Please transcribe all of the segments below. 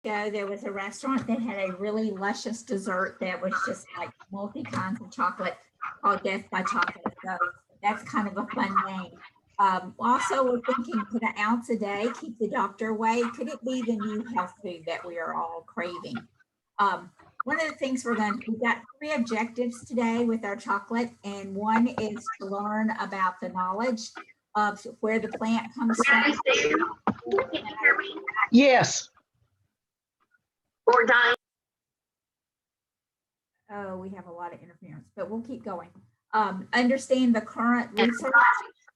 ago, there was a restaurant that had a really luscious dessert that was just like multi kinds of chocolate called Death by Chocolate. So that's kind of a fun name. Also, we're thinking, could an ounce a day keep the doctor away? Could it be the new health food that we are all craving? Um, One of the things we've got three objectives today with our chocolate, and one is to learn about the knowledge of where the plant comes from. Can you hear me? Yes. Or dying. Oh, we have a lot of interference, but we'll keep going. Understand the current research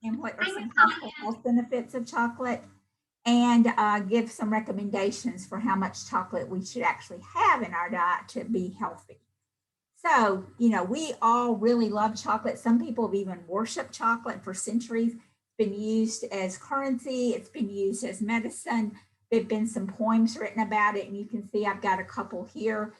and what are some possible health benefits of chocolate, and give some recommendations for how much chocolate we should actually have in our diet to be healthy. So, you know, we all really love chocolate. Some people have even worshiped chocolate for centuries. It's been used as currency. It's been used as medicine. There've been some poems written about it, and you can see I've got a couple here,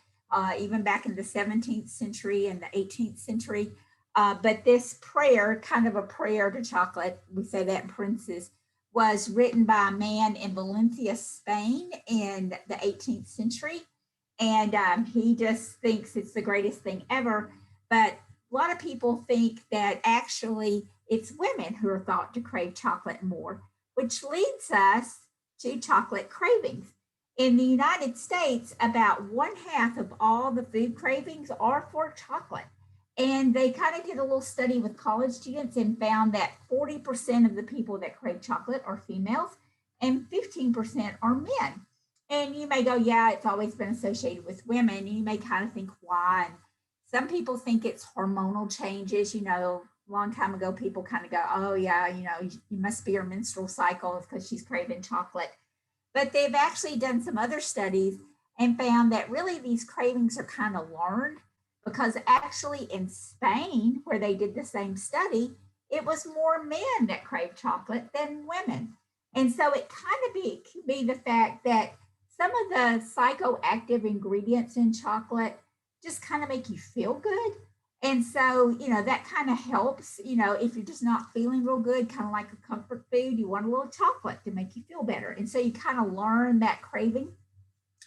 even back in the 17th century and the 18th century. But this prayer, kind of a prayer to chocolate, we say that in parentheses, was written by a man in Valencia, Spain in the 18th century. And he just thinks it's the greatest thing ever. But a lot of people think that actually it's women who are thought to crave chocolate more, which leads us to chocolate cravings. In the United States, about 1/2 of all the food cravings are for chocolate. And they kind of did a little study with college students and found that 40% of the people that crave chocolate are females and 15% are men. And you may go, yeah, it's always been associated with women. And you may kind of think why. And some people think it's hormonal changes. You know, a long time ago, people kind of go, oh, yeah, you know, you must be her menstrual cycle because she's craving chocolate. But they've actually done some other studies and found that really these cravings are kind of learned, because actually in Spain, where they did the same study, it was more men that craved chocolate than women. And so it could be the fact that some of the psychoactive ingredients in chocolate just kind of make you feel good. And so, you know, that kind of helps, you know, if you're just not feeling real good, kind of like a comfort food, you want a little chocolate to make you feel better. And so you kind of learn that craving.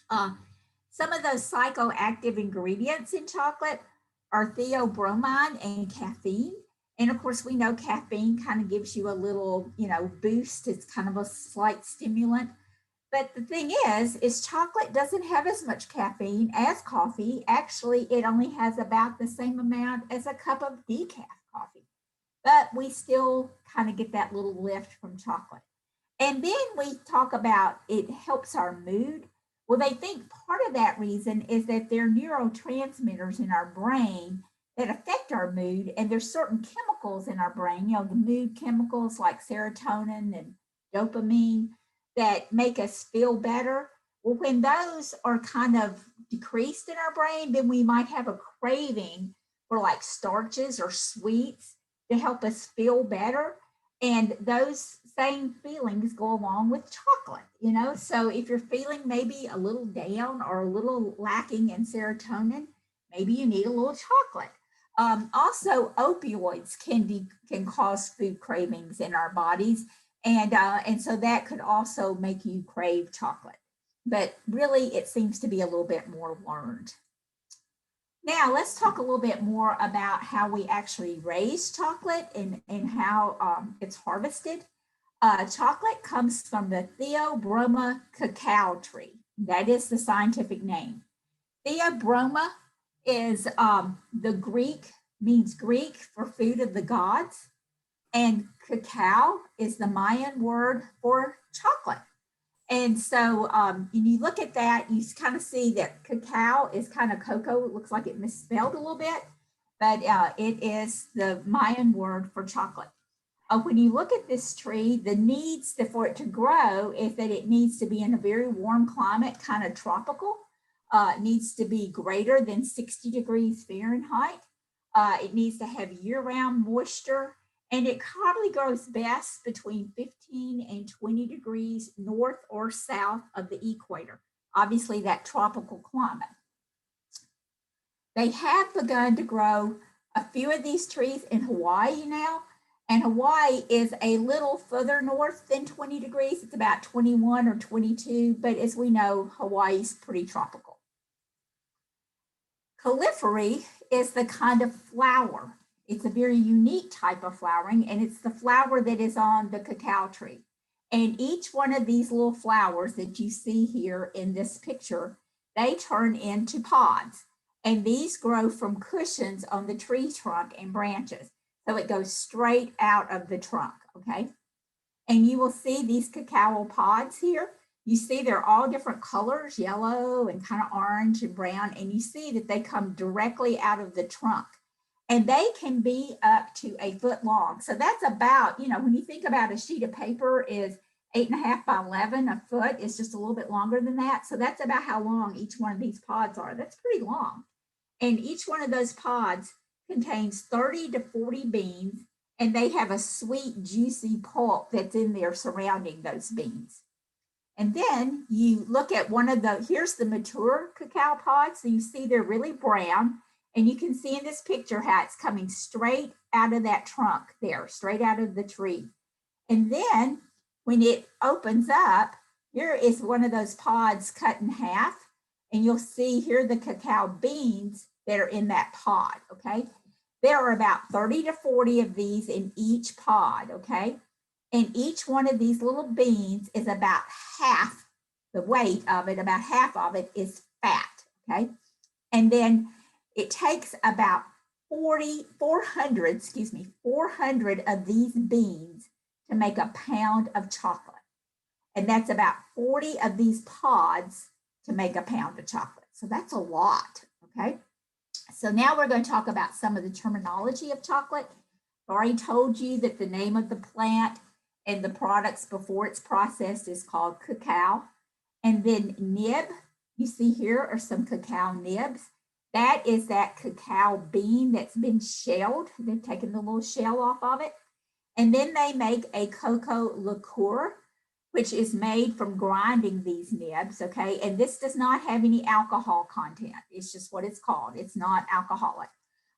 Some of those psychoactive ingredients in chocolate are theobromine and caffeine. And of course, we know caffeine kind of gives you a little, you know, boost. It's kind of a slight stimulant. But the thing is chocolate doesn't have as much caffeine as coffee. Actually, it only has about the same amount as a cup of decaf coffee. But we still kind of get that little lift from chocolate. And then we talk about it helps our mood. Well, they think part of that reason is that there are neurotransmitters in our brain that affect our mood. And there's certain chemicals in our brain, you know, the mood chemicals like serotonin and dopamine that make us feel better. Well, when those are kind of decreased in our brain, then we might have a craving for like starches or sweets to help us feel better. And those same feelings go along with chocolate, you know? So if you're feeling maybe a little down or a little lacking in serotonin, maybe you need a little chocolate. Also, opioids can cause food cravings in our bodies. And so that could also make you crave chocolate. But really, it seems to be a little bit more learned. Now, let's talk a little bit more about how we actually raise chocolate and how it's harvested. Chocolate comes from the Theobroma cacao tree. That is the scientific name. Theobroma is the Greek, means Greek for food of the gods. And cacao is the Mayan word for chocolate. And so when you look at that, you kind of see that cacao is kind of cocoa. It looks like it misspelled a little bit, but it is the Mayan word for chocolate. When you look at this tree, the needs for it to grow is that it needs to be in a very warm climate, kind of tropical. It needs to be greater than 60 degrees Fahrenheit. It needs to have year-round moisture. And it probably grows best between 15 and 20 degrees north or south of the equator, obviously that tropical climate. They have begun to grow a few of these trees in Hawaii now, And Hawaii is a little further north than 20 degrees. It's about 21 or 22, but as we know, Hawaii's pretty tropical. Calipari is the kind of flower. It's a very unique type of flowering, and it's the flower that is on the cacao tree. And each one of these little flowers that you see here in this picture, they turn into pods. And these grow from cushions on the tree trunk and branches. So it goes straight out of the trunk, okay? And you will see these cacao pods here. You see they're all different colors, yellow and kind of orange and brown, and you see that they come directly out of the trunk. And they can be up to 1 foot long. So that's about, you know, when you think about a sheet of paper is 8.5 by 11, a foot is just a little bit longer than that. So that's about how long each one of these pods are. That's pretty long. And each one of those pods contains 30 to 40 beans, and they have a sweet, juicy pulp that's in there surrounding those beans. And then you look at one of the, here's the mature cacao pods. So you see they're really brown, and you can see in this picture how it's coming straight out of that trunk there, straight out of the tree. And then when it opens up, here is one of those pods cut in half. And you'll see here the cacao beans that are in that pod, okay? There are about 30 to 40 of these in each pod, okay? And each one of these little beans is about half the weight of it, about half of it is fat, okay? And then it takes about 400 of these beans to make a pound of chocolate. And that's about 40 of these pods to make a pound of chocolate. So that's a lot, okay? So now we're going to talk about some of the terminology of chocolate. I already told you that the name of the plant and the products before it's processed is called cacao. And then nib, you see here are some cacao nibs. That is that cacao bean that's been shelled. They've taken the little shell off of it. And then they make a cocoa liqueur, which is made from grinding these nibs, okay? And this does not have any alcohol content. It's just what it's called. It's not alcoholic.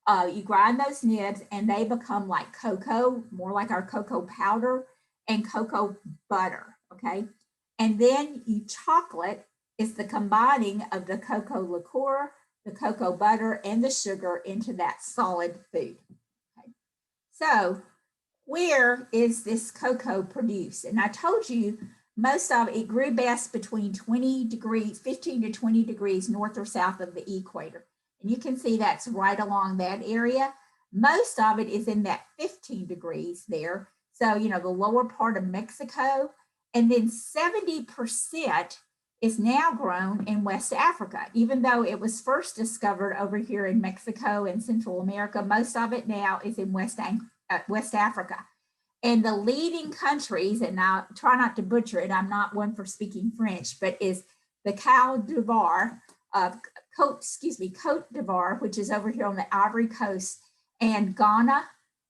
You grind those nibs and they become like cocoa, more like our cocoa powder and cocoa butter, okay? And then chocolate is the combining of the cocoa liqueur, the cocoa butter, and the sugar into that solid food, okay? So where is this cocoa produced? And I told you most of it grew best between 20 degrees, 15 to 20 degrees north or south of the equator. And you can see that's right along that area. Most of it is in that 15 degrees there. So, you know, the lower part of Mexico. And then 70% is now grown in West Africa. Even though it was first discovered over here in Mexico and Central America, most of it now is in West Africa. And the leading countries, and I'll try not to butcher it, I'm not one for speaking French, but is the Côte d'Ivoire, which is over here on the Ivory Coast, and Ghana,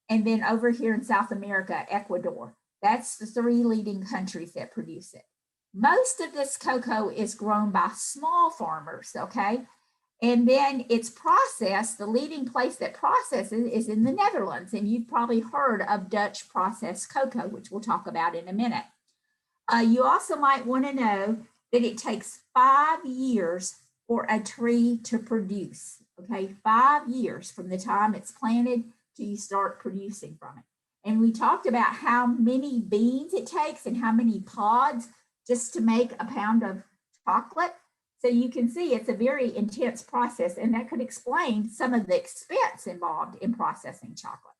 and then over here in South America, Ecuador. That's the 3 leading countries that produce it. Most of this cocoa is grown by small farmers, okay? And then it's processed, the leading place that processes is in the Netherlands. And you've probably heard of Dutch processed cocoa, which we'll talk about in a minute. You also might want to know that it takes 5 years for a tree to produce, okay? 5 years from the time it's planted till you start producing from it. And we talked about how many beans it takes and how many pods just to make a pound of chocolate. So you can see it's a very intense process, and that could explain some of the expense involved in processing chocolate.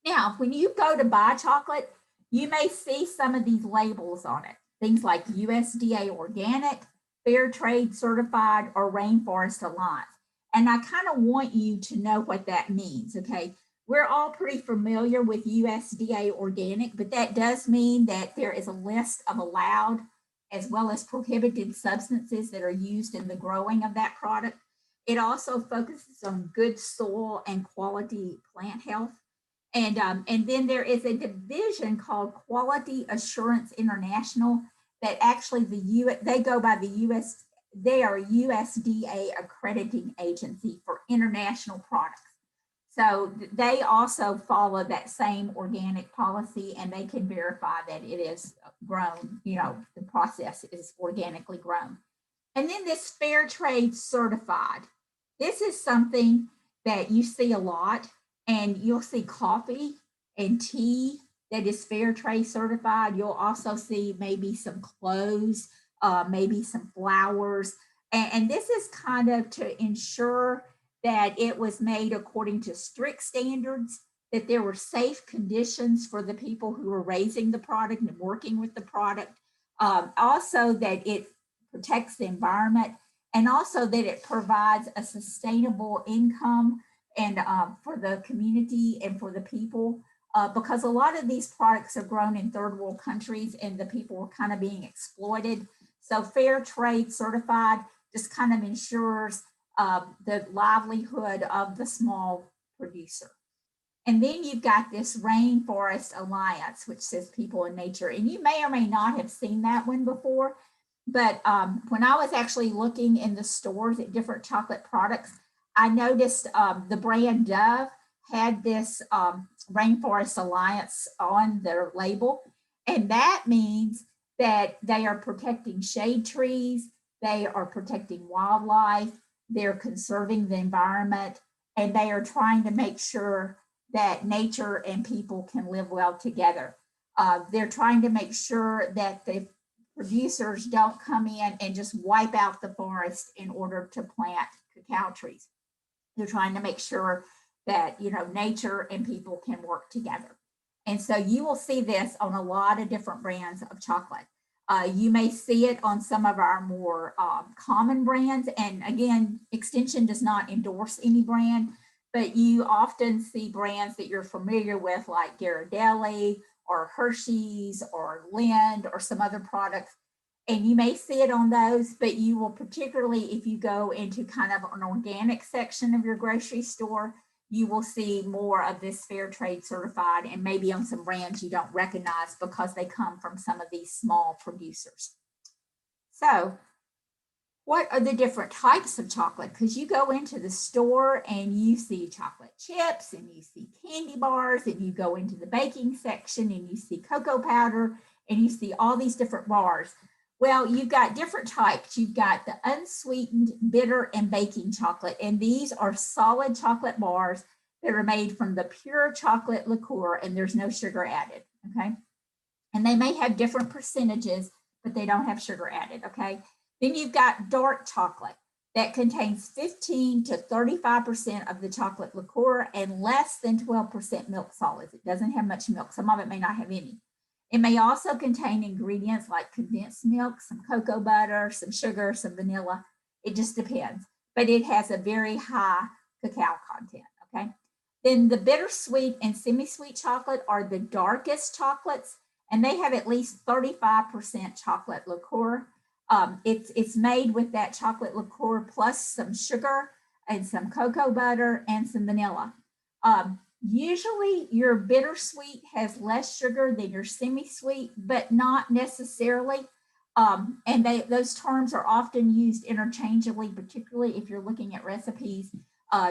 Now, when you go to buy chocolate, you may see some of these labels on it, things like USDA Organic, Fair Trade Certified, or Rainforest Alliance. And I kind of want you to know what that means, okay? We're all pretty familiar with USDA Organic, but that does mean that there is a list of allowed as well as prohibited substances that are used in the growing of that product. It also focuses on good soil and quality plant health. And then there is a division called Quality Assurance International that actually they go by they are a USDA accrediting agency for international products. So they also follow that same organic policy, and they can verify that it is grown, you know, the process is organically grown. And then this fair trade certified. This is something that you see a lot, and you'll see coffee and tea that is fair trade certified. You'll also see maybe some clothes, maybe some flowers. And this is kind of to ensure that it was made according to strict standards, that there were safe conditions for the people who were raising the product and working with the product. Also that it protects the environment, and also that it provides a sustainable income and for the community and for the people, because a lot of these products are grown in third world countries and the people are kind of being exploited. So fair trade certified just kind of ensures the livelihood of the small producer. And then you've got this Rainforest Alliance, which says people and nature. And you may or may not have seen that one before, but when I was actually looking in the stores at different chocolate products, I noticed the brand Dove had this Rainforest Alliance on their label. And that means that they are protecting shade trees, they are protecting wildlife, they're conserving the environment, and they are trying to make sure that nature and people can live well together. They're trying to make sure that the producers don't come in and just wipe out the forest in order to plant cacao trees. They're trying to make sure that, you know, nature and people can work together. And so you will see this on a lot of different brands of chocolate. You may see it on some of our more common brands. And again, Extension does not endorse any brand, but you often see brands that you're familiar with, like Ghirardelli or Hershey's or Lind or some other products. And you may see it on those, but you will, particularly if you go into kind of an organic section of your grocery store, you will see more of this fair trade certified, and maybe on some brands you don't recognize because they come from some of these small producers. So what are the different types of chocolate? Because you go into the store and you see chocolate chips and you see candy bars, and you go into the baking section and you see cocoa powder and you see all these different bars. Well, you've got different types. You've got the unsweetened, bitter, and baking chocolate. And these are solid chocolate bars that are made from the pure chocolate liqueur, and there's no sugar added, okay? And they may have different percentages, but they don't have sugar added, okay? Then you've got dark chocolate that contains 15 to 35% of the chocolate liqueur and less than 12% milk solids. It doesn't have much milk. Some of it may not have any. It may also contain ingredients like condensed milk, some cocoa butter, some sugar, some vanilla. It just depends, but it has a very high cacao content, okay? Then the bittersweet and semi-sweet chocolate are the darkest chocolates, and they have at least 35% chocolate liqueur. It's made with that chocolate liqueur plus some sugar and some cocoa butter and some vanilla. Usually your bittersweet has less sugar than your semi-sweet, but not necessarily. And those terms are often used interchangeably, particularly if you're looking at recipes,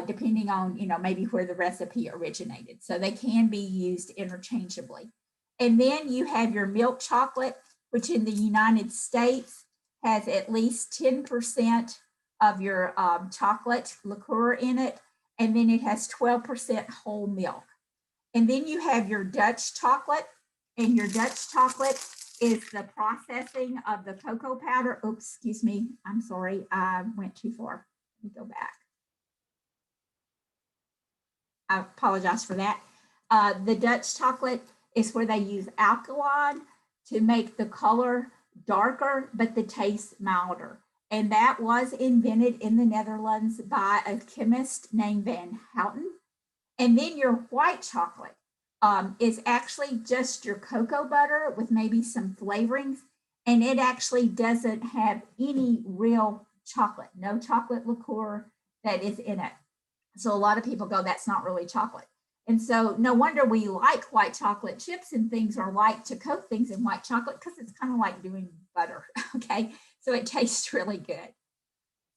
depending on, you know, maybe where the recipe originated. So they can be used interchangeably. And then you have your milk chocolate, which in the United States has at least 10% of your chocolate liqueur in it. And then it has 12% whole milk. And then you have your Dutch chocolate, and your Dutch chocolate is the processing of the cocoa powder. Oops, excuse me. I'm sorry, I went too far. Let me go back. I apologize for that. The Dutch chocolate is where they use alkaline to make the color darker, but the taste milder. And that was invented in the Netherlands by a chemist named Van Houten. And then your white chocolate is actually just your cocoa butter with maybe some flavorings. And it actually doesn't have any real chocolate, no chocolate liqueur that is in it. So a lot of people go, that's not really chocolate. And so no wonder we like white chocolate chips and things, or like to coat things in white chocolate, because it's kind of like doing butter, okay? So it tastes really good.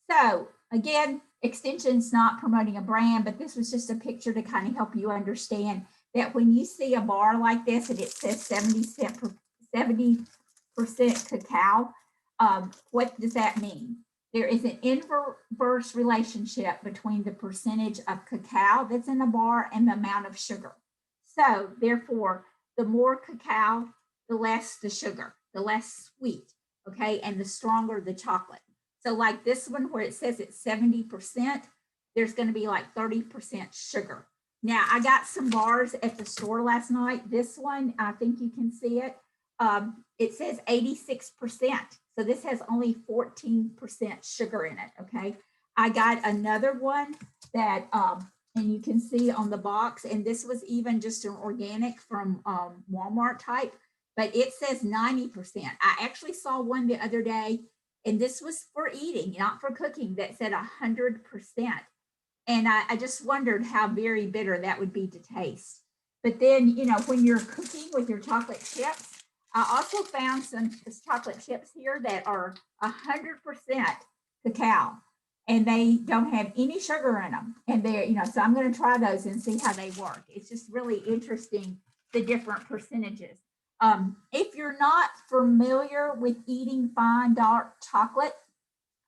So again, extension's not promoting a brand, but this was just a picture to kind of help you understand that when you see a bar like this and it says 70% cacao, what does that mean? There is an inverse relationship between the percentage of cacao that's in a bar and the amount of sugar. So therefore, the more cacao, the less the sugar, the less sweet, okay? And the stronger the chocolate. So like this one where it says it's 70%, there's gonna be like 30% sugar. Now I got some bars at the store last night. This one, I think you can see it. It says 86%. So this has only 14% sugar in it, okay? I got another one that, and you can see on the box, and this was even just an organic from Walmart type, but it says 90%. I actually saw one the other day, and this was for eating, not for cooking, that said 100%. And I just wondered how very bitter that would be to taste. But then, you know, when you're cooking with your chocolate chips, I also found some chocolate chips here that are 100% cacao, and they don't have any sugar in them. And they're, you know, so I'm going to try those and see how they work. It's just really interesting, the different percentages. If you're not familiar with eating fine dark chocolate,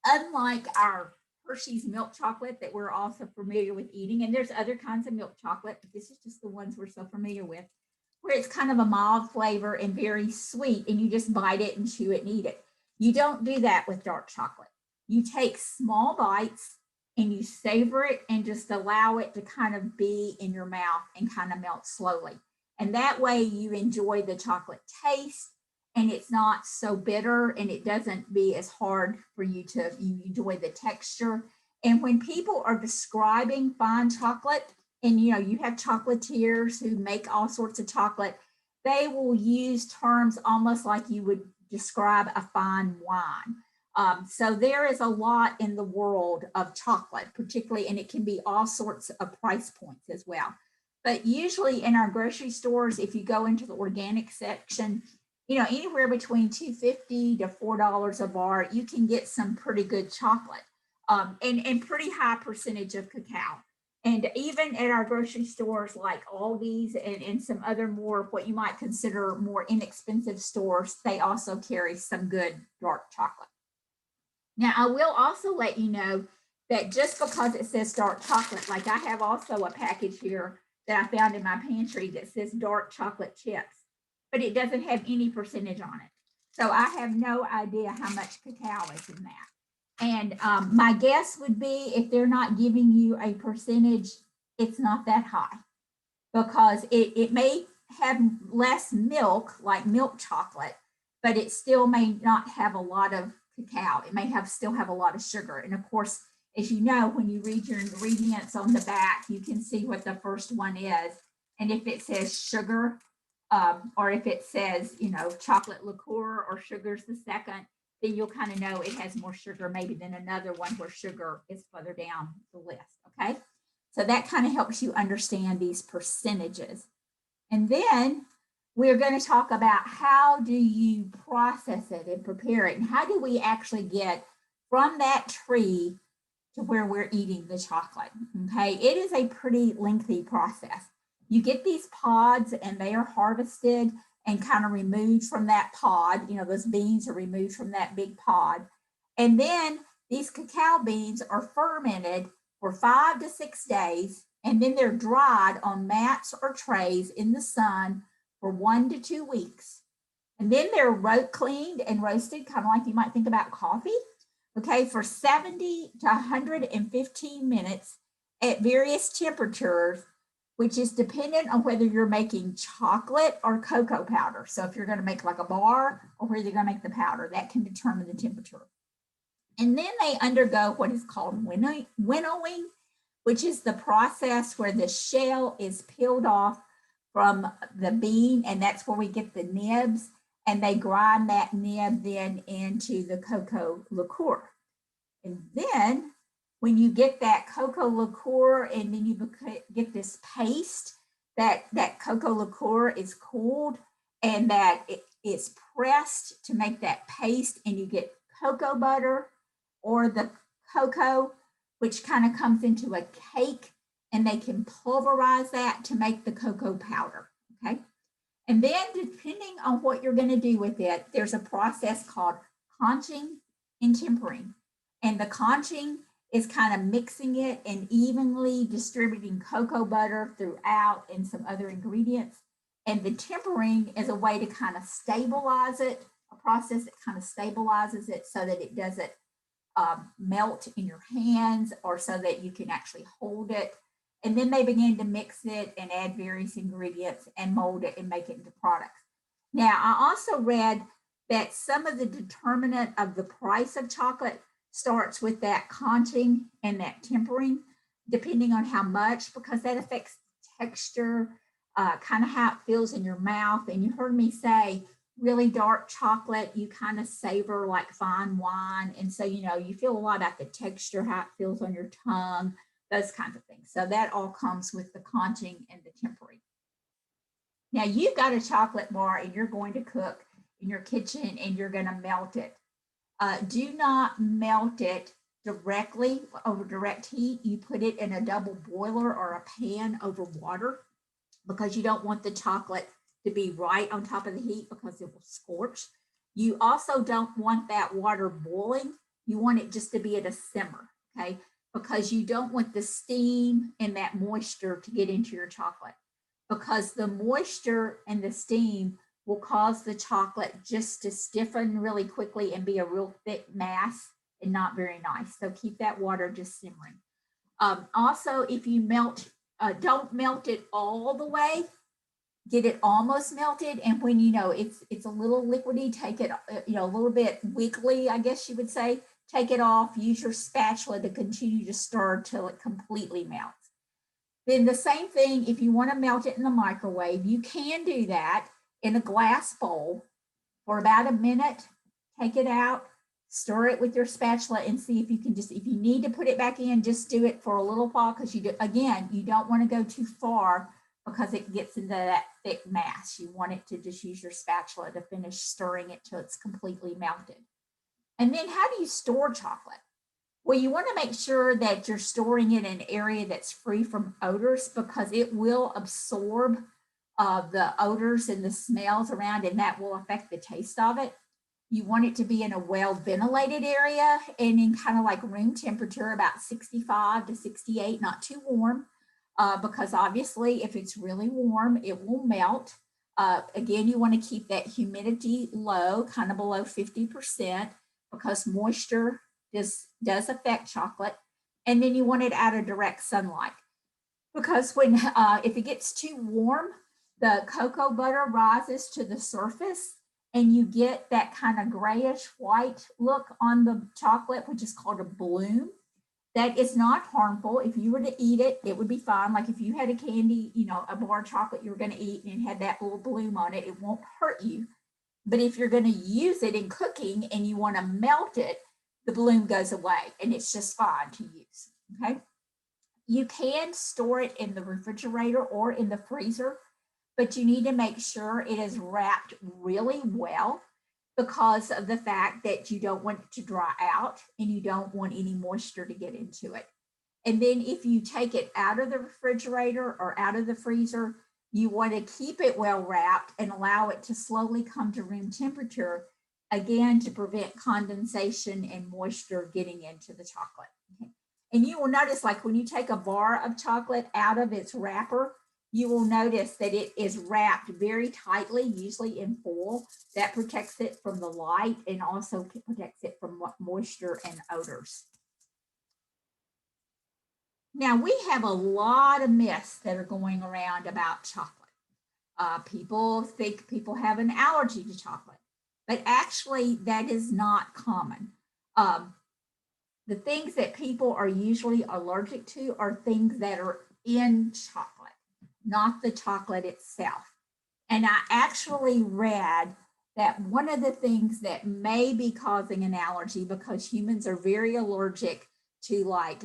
unlike our Hershey's milk chocolate that we're also familiar with eating, and there's other kinds of milk chocolate, but this is just the ones we're so familiar with, where it's kind of a mild flavor and very sweet, and you just bite it and chew it and eat it. You don't do that with dark chocolate. You take small bites and you savor it and just allow it to kind of be in your mouth and kind of melt slowly. And that way you enjoy the chocolate taste, and it's not so bitter, and it doesn't be as hard for you to enjoy the texture. And when people are describing fine chocolate, and you know, you have chocolatiers who make all sorts of chocolate, they will use terms almost like you would describe a fine wine. So there is a lot in the world of chocolate, particularly, and it can be all sorts of price points as well. But usually in our grocery stores, if you go into the organic section, you know, anywhere between $2.50 to $4 a bar, you can get some pretty good chocolate, and pretty high percentage of cacao. And even at our grocery stores like Aldi's and some other more, what you might consider more inexpensive stores, they also carry some good dark chocolate. Now, I will also let you know that just because it says dark chocolate, like I have also a package here that I found in my pantry that says dark chocolate chips, but it doesn't have any percentage on it. So I have no idea how much cacao is in that. And my guess would be if they're not giving you a percentage, it's not that high, because it may have less milk, like milk chocolate, but it still may not have a lot of cacao. It may still have a lot of sugar. And of course, as you know, when you read your ingredients on the back, you can see what the first one is. And if it says sugar, or if it says, you know, chocolate liqueur or sugar's the second, then you'll kind of know it has more sugar maybe than another one where sugar is further down the list, okay? So that kind of helps you understand these percentages. And then we're going to talk about how do you process it and prepare it, and how do we actually get from that tree to where we're eating the chocolate, okay? It is a pretty lengthy process. You get these pods and they are harvested and kind of removed from that pod. You know, those beans are removed from that big pod. And then these cacao beans are fermented for 5 to 6 days, and then they're dried on mats or trays in the sun for 1 to 2 weeks. And then they're cleaned and roasted, kind of like you might think about coffee, okay, for 70 to 115 minutes at various temperatures, which is dependent on whether you're making chocolate or cocoa powder. So if you're going to make like a bar or whether you're going to make the powder, that can determine the temperature. And then they undergo what is called winnowing, which is the process where the shell is peeled off from the bean, and that's where we get the nibs, and they grind that nib then into the cocoa liqueur. And then when you get that cocoa liqueur and then you get this paste, that cocoa liqueur is cooled and that it is pressed to make that paste, and you get cocoa butter or the cocoa, which kind of comes into a cake, and they can pulverize that to make the cocoa powder, okay? And then depending on what you're gonna do with it, there's a process called conching and tempering. And the conching is kind of mixing it and evenly distributing cocoa butter throughout and some other ingredients. And the tempering is a way to kind of stabilize it, a process that kind of stabilizes it so that it doesn't melt in your hands, or so that you can actually hold it. And then they begin to mix it and add various ingredients and mold it and make it into products. Now, I also read that some of the determinant of the price of chocolate starts with that conching and that tempering, depending on how much, because that affects texture, kind of how it feels in your mouth. And you heard me say, really dark chocolate, you kind of savor like fine wine. And so, you know, you feel a lot about the texture, how it feels on your tongue, those kinds of things. So that all comes with the conching and the tempering. Now you've got a chocolate bar and you're going to cook in your kitchen and you're going to melt it. Do not melt it directly over direct heat. You put it in a double boiler or a pan over water, because you don't want the chocolate to be right on top of the heat, because it will scorch. You also don't want that water boiling. You want it just to be at a simmer, okay? Because you don't want the steam and that moisture to get into your chocolate, because the moisture and the steam will cause the chocolate just to stiffen really quickly and be a real thick mass and not very nice. So keep that water just simmering. Also, if you melt, don't melt it all the way. Get it almost melted, and when you know it's a little liquidy, take it, you know, a little bit wiggly, I guess you would say. Take it off. Use your spatula to continue to stir till it completely melts. Then the same thing, if you want to melt it in the microwave, you can do that in a glass bowl for about a minute. Take it out, stir it with your spatula, and see if you can just, if you need to put it back in, just do it for a little while, because you do, again, you don't want to go too far because it gets into that thick mass. You want it to just use your spatula to finish stirring it till it's completely melted. And then how do you store chocolate? Well, you want to make sure that you're storing it in an area that's free from odors, because it will absorb the odors and the smells around, and that will affect the taste of it. You want it to be in a well ventilated area and in kind of like room temperature, about 65 to 68, not too warm, because obviously if it's really warm, it will melt. Again, you want to keep that humidity low, kind of below 50%, because moisture does affect chocolate. And then you want it out of direct sunlight, because when if it gets too warm, the cocoa butter rises to the surface and you get that kind of grayish white look on the chocolate, which is called a bloom. That is not harmful. If you were to eat it, it would be fine. Like if you had a candy, you know, a bar of chocolate you were going to eat and it had that little bloom on it, it won't hurt you. But if you're going to use it in cooking and you want to melt it, the bloom goes away and it's just fine to use, okay? You can store it in the refrigerator or in the freezer, but you need to make sure it is wrapped really well, because of the fact that you don't want it to dry out and you don't want any moisture to get into it. And then if you take it out of the refrigerator or out of the freezer, you want to keep it well wrapped and allow it to slowly come to room temperature, again, to prevent condensation and moisture getting into the chocolate. Okay. And you will notice, like when you take a bar of chocolate out of its wrapper, you will notice that it is wrapped very tightly, usually in foil. That protects it from the light and also protects it from moisture and odors. Now, we have a lot of myths that are going around about chocolate. People think people have an allergy to chocolate, but actually that is not common. The things that people are usually allergic to are things that are in chocolate, not the chocolate itself. And I actually read that one of the things that may be causing an allergy, because humans are very allergic to like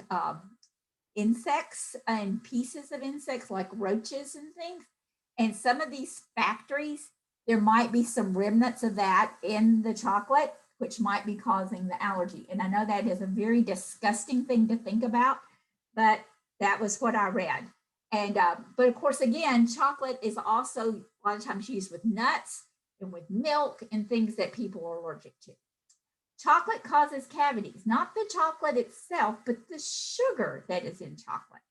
insects and pieces of insects like roaches and things. And some of these factories, there might be some remnants of that in the chocolate. which might be causing the allergy. And I know that is a very disgusting thing to think about, but that was what I read. And but of course, again, chocolate is also a lot of times used with nuts and with milk and things that people are allergic to. Chocolate causes cavities, not the chocolate itself, but the sugar that is in chocolate.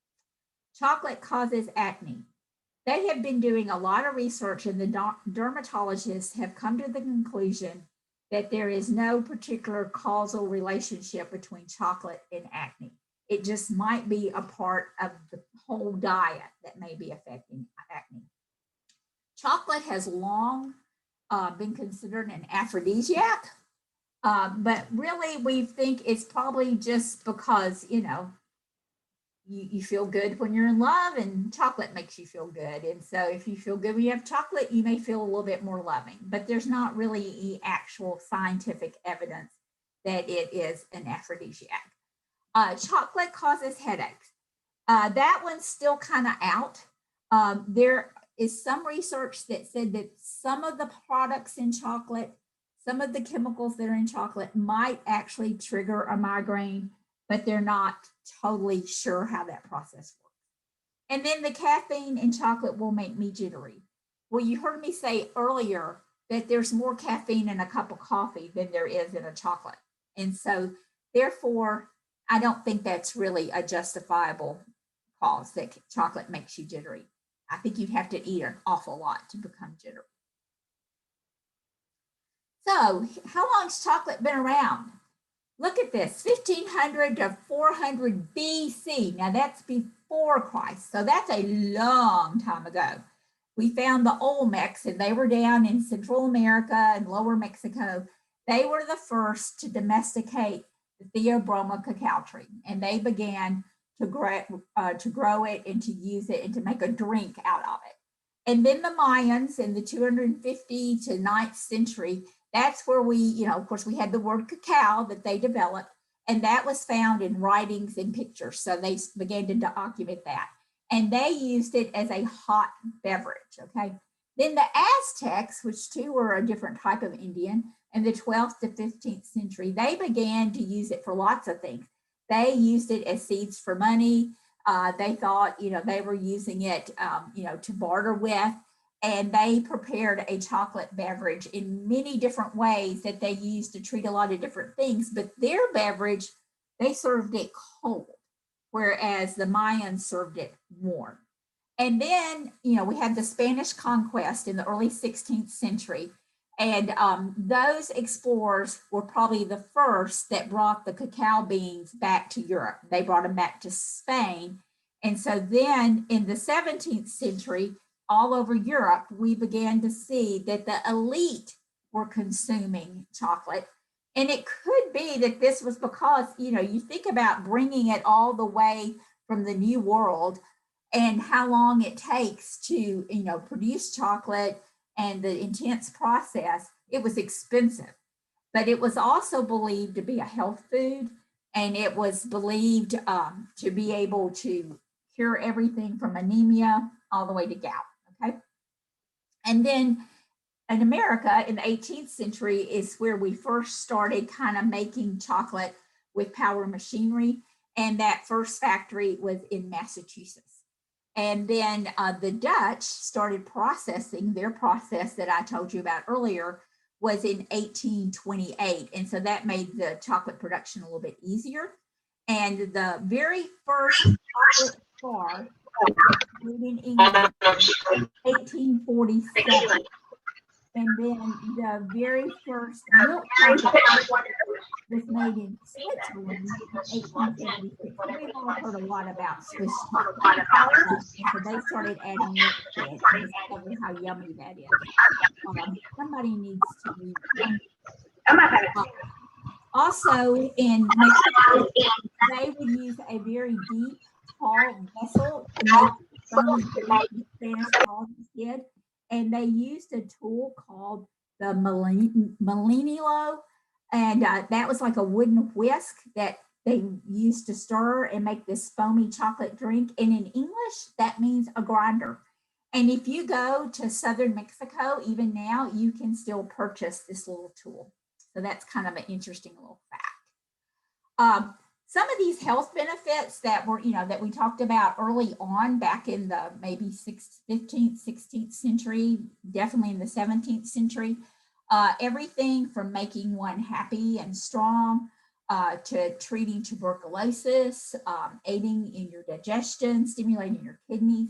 Chocolate causes acne. They have been doing a lot of research, and the dermatologists have come to the conclusion that there is no particular causal relationship between chocolate and acne. It just might be a part of the whole diet that may be affecting acne. Chocolate has long been considered an aphrodisiac, but really we think it's probably just because, you know, you feel good when you're in love, and chocolate makes you feel good. And so if you feel good when you have chocolate, you may feel a little bit more loving, but there's not really any actual scientific evidence that it is an aphrodisiac. Chocolate causes headaches. That one's still kind of out. There is some research that said that some of the products in chocolate, some of the chemicals that are in chocolate might actually trigger a migraine, but they're not totally sure how that process works. And then the caffeine in chocolate will make me jittery. Well, you heard me say earlier that there's more caffeine in a cup of coffee than there is in a chocolate. And so therefore, I don't think that's really a justifiable cause that chocolate makes you jittery. I think you'd have to eat an awful lot to become jittery. So how long's chocolate been around? Look at this, 1500 to 400 BC. Now that's before Christ, so that's a long time ago. We found the Olmecs, and they were down in Central America and Lower Mexico. They were the first to domesticate the Theobroma cacao tree, and they began to grow it and to use it and to make a drink out of it. And then the Mayans in the 250 to 9th century, that's where we, you know, of course, we had the word cacao that they developed, and that was found in writings and pictures. So they began to document that, and they used it as a hot beverage. Okay. Then the Aztecs, which too were a different type of Indian, in the 12th to 15th century, they began to use it for lots of things. They used it as seeds for money. They thought, you know, they were using it, you know, to barter with. And they prepared a chocolate beverage in many different ways that they used to treat a lot of different things. But their beverage, they served it cold, whereas the Mayans served it warm. And then, you know, we had the Spanish conquest in the early 16th century. And those explorers were probably the first that brought the cacao beans back to Europe. They brought them back to Spain. And so then in the 17th century, all over Europe, we began to see that the elite were consuming chocolate. And it could be that this was because, you know, you think about bringing it all the way from the New World and how long it takes to, you know, produce chocolate and the intense process. It was expensive, but it was also believed to be a health food, and it was believed to be able to cure everything from anemia all the way to gout. Okay. And then in America in the 18th century is where we first started kind of making chocolate with power machinery. And that first factory was in Massachusetts. And then the Dutch started processing. Their process that I told you about earlier was in 1828. And so that made the chocolate production a little bit easier. And the very first chocolate bar made in England, 1847. And then the very first milk chocolate was made in Switzerland in 1876. We've all heard a lot about Swiss chocolate. So they started adding milk to it and discovered how yummy that is. Somebody needs to read. Also in Mexico, they would use a very deep, tall vessel to make foamy like the Spanish colonists did. And they used a tool called the molinillo. And that was like a wooden whisk that they used to stir and make this foamy chocolate drink. And in English, that means a grinder. And if you go to southern Mexico, even now, you can still purchase this little tool. So that's kind of an interesting little fact. Some of these health benefits that were, that we talked about early on back in the maybe 15th, 16th century, definitely in the 17th century, everything from making one happy and strong to treating tuberculosis, aiding in your digestion, stimulating your kidneys.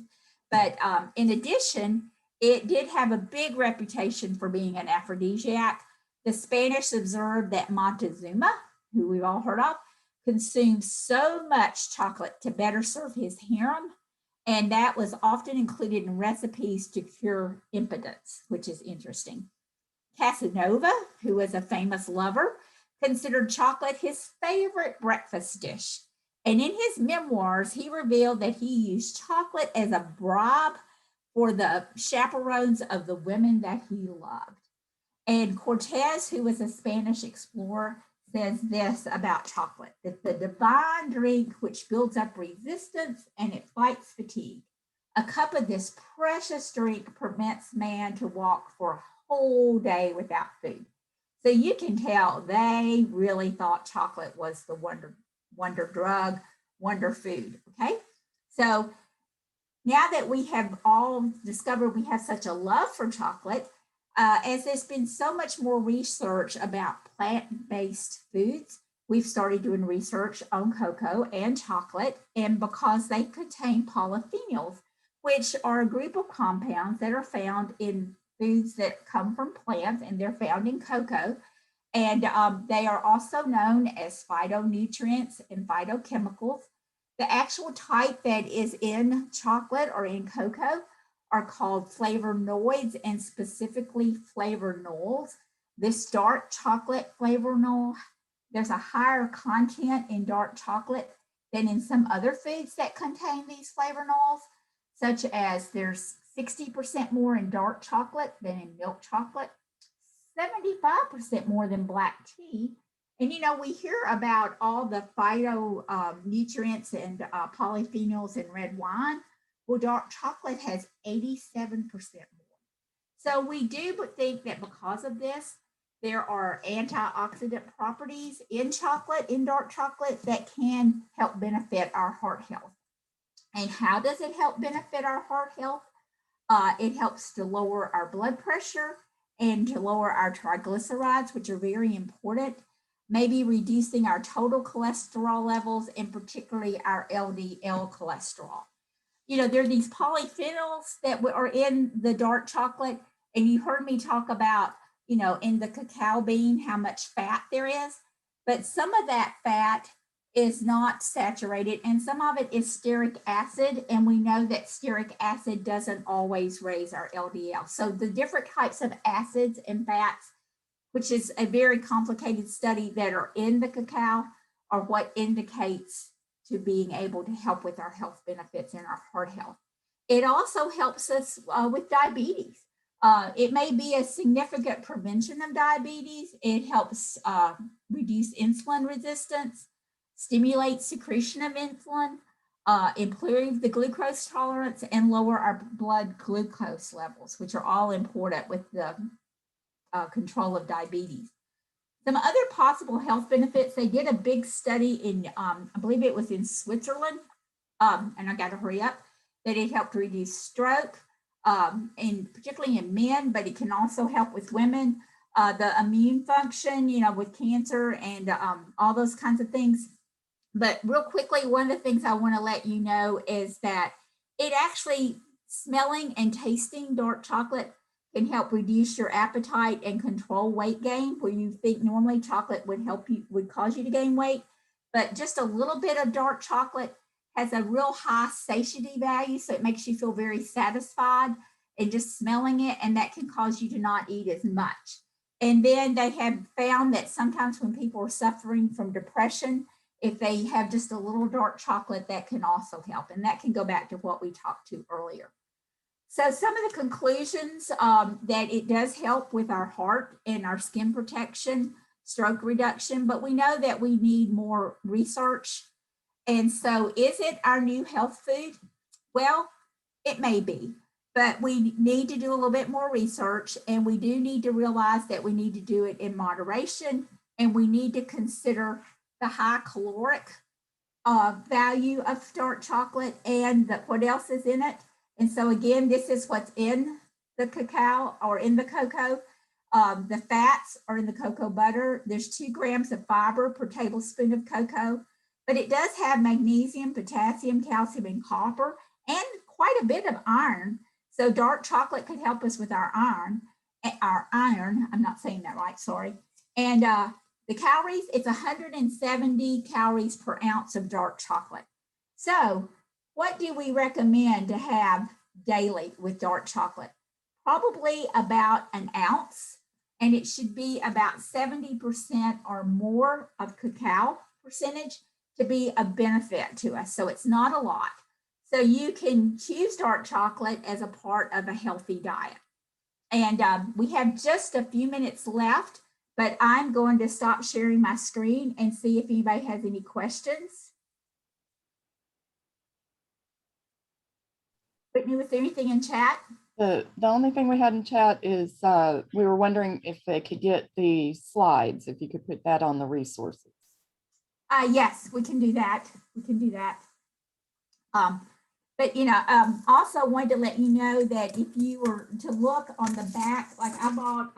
But in addition, it did have a big reputation for being an aphrodisiac. The Spanish observed that Montezuma, who we've all heard of, consumed so much chocolate to better serve his harem, and that was often included in recipes to cure impotence, which is interesting. Casanova, who was a famous lover, considered chocolate his favorite breakfast dish. And in his memoirs, he revealed that he used chocolate as a bribe for the chaperones of the women that he loved. And Cortez, who was a Spanish explorer, says this about chocolate, that the divine drink which builds up resistance and it fights fatigue. A cup of this precious drink permits man to walk for a whole day without food. So you can tell they really thought chocolate was the wonder drug, wonder food, okay? So now that we have all discovered we have such a love for chocolate, as there's been so much more research about plant-based foods, we've started doing research on cocoa and chocolate, and because they contain polyphenols, which are a group of compounds that are found in foods that come from plants, and they're found in cocoa. And they are also known as phytonutrients and phytochemicals. The actual type that is in chocolate or in cocoa are called flavonoids and specifically flavanols. This dark chocolate flavanol, there's a higher content in dark chocolate than in some other foods that contain these flavanols, such as there's 60% more in dark chocolate than in milk chocolate, 75% more than black tea. And we hear about all the phytonutrients and polyphenols in red wine. Well, dark chocolate has 87% more. So we do think that because of this, there are antioxidant properties in chocolate, in dark chocolate, that can help benefit our heart health. And how does it help benefit our heart health? It helps to lower our blood pressure and to lower our triglycerides, which are very important, maybe reducing our total cholesterol levels and particularly our LDL cholesterol. There are these polyphenols that are in the dark chocolate, and you heard me talk about, in the cacao bean, how much fat there is, but some of that fat is not saturated and some of it is stearic acid. And we know that stearic acid doesn't always raise our LDL. So the different types of acids and fats, which is a very complicated study, that are in the cacao are what indicates to being able to help with our health benefits and our heart health. It also helps us with diabetes. It may be a significant prevention of diabetes. It helps reduce insulin resistance, stimulate secretion of insulin, improve the glucose tolerance, and lower our blood glucose levels, which are all important with the control of diabetes. Some other possible health benefits, they did a big study in, I believe it was in Switzerland, and I got to hurry up, that it helped reduce stroke, and particularly in men, but it can also help with women, the immune function, with cancer and all those kinds of things. But real quickly, one of the things I want to let you know is that it actually, smelling and tasting dark chocolate can help reduce your appetite and control weight gain, where you think normally chocolate would cause you to gain weight. But just a little bit of dark chocolate has a real high satiety value. So it makes you feel very satisfied and just smelling it, and that can cause you to not eat as much. And then they have found that sometimes when people are suffering from depression, if they have just a little dark chocolate, that can also help. And that can go back to what we talked to earlier. So some of the conclusions, that it does help with our heart and our skin protection, stroke reduction, but we know that we need more research. And so is it our new health food? Well, it may be, but we need to do a little bit more research, and we do need to realize that we need to do it in moderation, and we need to consider the high caloric value of dark chocolate and what else is in it. And so again, this is what's in the cacao or in the cocoa. The fats are in the cocoa butter. There's 2 grams of fiber per tablespoon of cocoa, but it does have magnesium, potassium, calcium, and copper, and quite a bit of iron. So dark chocolate could help us with our iron. I'm not saying that right, sorry. And the calories, it's 170 calories per ounce of dark chocolate. So what do we recommend to have daily with dark chocolate? Probably about an ounce, and it should be about 70% or more of cacao percentage to be a benefit to us. So it's not a lot. So you can choose dark chocolate as a part of a healthy diet. And we have just a few minutes left, but I'm going to stop sharing my screen and see if anybody has any questions. Whitney, was there anything in chat? The only thing we had in chat is we were wondering if they could get the slides, if you could put that on the resources. Yes, we can do that. We can do that. But, also wanted to let you know that if you were to look on the back, like I bought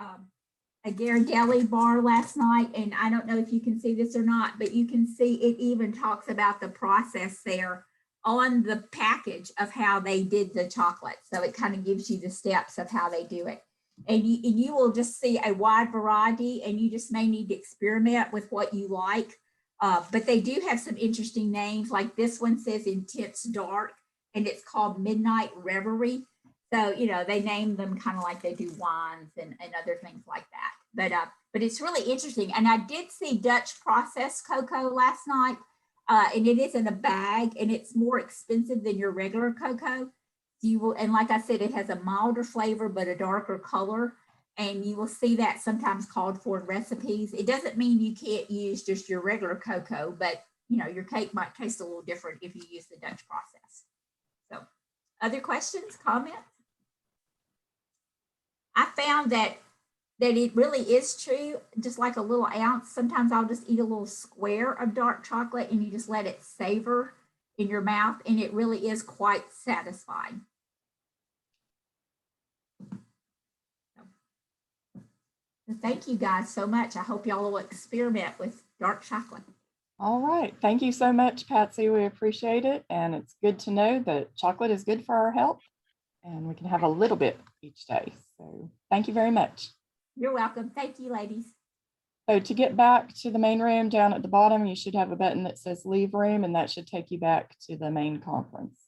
a Ghirardelli bar last night, and I don't know if you can see this or not, but you can see it even talks about the process there on the package of how they did the chocolate. So it kind of gives you the steps of how they do it. And you will just see a wide variety, and you just may need to experiment with what you like. But they do have some interesting names, like this one says Intense Dark, and it's called Midnight Reverie. So, they name them kind of like they do wines and other things like that. But it's really interesting. And I did see Dutch processed cocoa last night, and it is in a bag, and it's more expensive than your regular cocoa. And like I said, it has a milder flavor, but a darker color. And you will see that sometimes called for in recipes. It doesn't mean you can't use just your regular cocoa, but your cake might taste a little different if you use the Dutch process. So, other questions, comments? I found that it really is true, just like a little ounce. Sometimes I'll just eat a little square of dark chocolate, and you just let it savor in your mouth, and it really is quite satisfying. So thank you guys so much. I hope y'all will experiment with dark chocolate. All right. Thank you so much, Patsy. We appreciate it. And it's good to know that chocolate is good for our health, and we can have a little bit each day. So thank you very much. You're welcome. Thank you, ladies. So to get back to the main room, down at the bottom, you should have a button that says leave room, and that should take you back to the main conference.